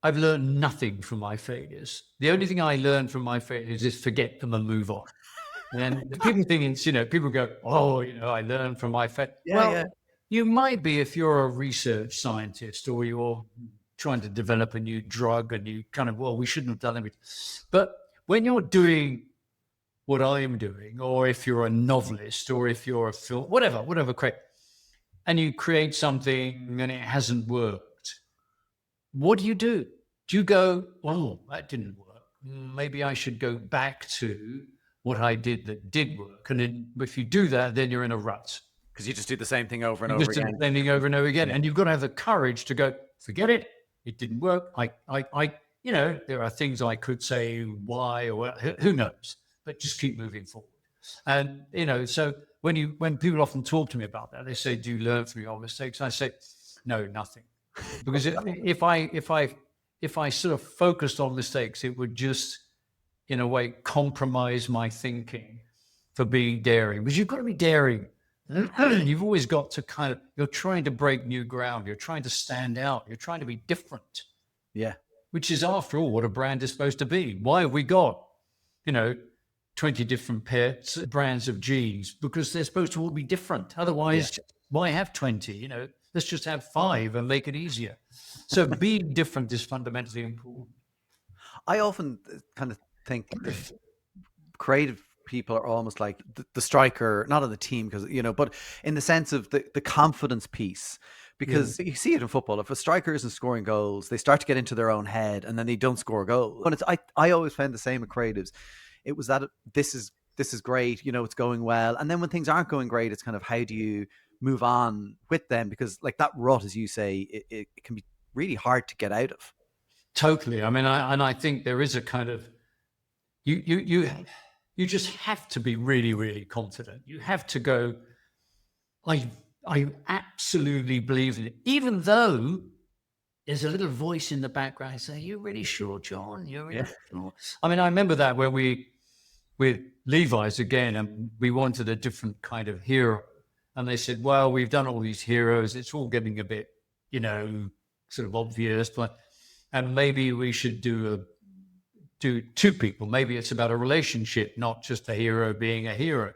I've learned nothing from my failures. The only thing I learned from my failures is forget them and move on. And the people think it's, people go, oh, I learned from my failure. Yeah, Well, yeah. you might be if you're a research scientist or you're trying to develop a new drug and you kind of, well, we shouldn't have done everything. But when you're doing what I am doing, or if you're a novelist, or if you're a film, whatever, create, and you create something and it hasn't worked, what do? Do you go, oh, that didn't work. Maybe I should go back to what I did that did work. And then if you do that, then you're in a rut. Because you just do the same thing over and You over just do again. the same thing over and over again. Yeah. And you've got to have the courage to go, forget it. It didn't work. There are things I could say why or who knows, but just keep moving forward. And, so when people often talk to me about that, they say, do you learn from your mistakes? I say, no, nothing. Because if I sort of focused on mistakes, it would just, in a way, compromise my thinking for being daring. Because you've got to be daring. You've always got to you're trying to break new ground. You're trying to stand out. You're trying to be different. Yeah. Which is, after all, what a brand is supposed to be. Why have we got, 20 different brands of jeans? Because they're supposed to all be different. Otherwise, why have 20? Let's just have 5 and make it easier. So being different is fundamentally important. I often kind of think that creative people are almost like the striker, not on the team, because, but in the sense of the confidence piece. Because you see it in football. If a striker isn't scoring goals, they start to get into their own head and then they don't score goals. But I always found the same with creatives. It was that this is great, it's going well. And then when things aren't going great, it's kind of, how do you move on with them? Because like that rut, as you say, it can be really hard to get out of. Totally. I mean, I think there is a kind of, you just have to be really, really confident. You have to go, I absolutely believe in it, even though there's a little voice in the background saying, "You're really sure, John? You're really sure?" I mean, I remember that when with Levi's again, and we wanted a different kind of hero, and they said, "Well, we've done all these heroes. It's all getting a bit, sort of obvious, and maybe we should do 2 people. Maybe it's about a relationship, not just a hero being a hero."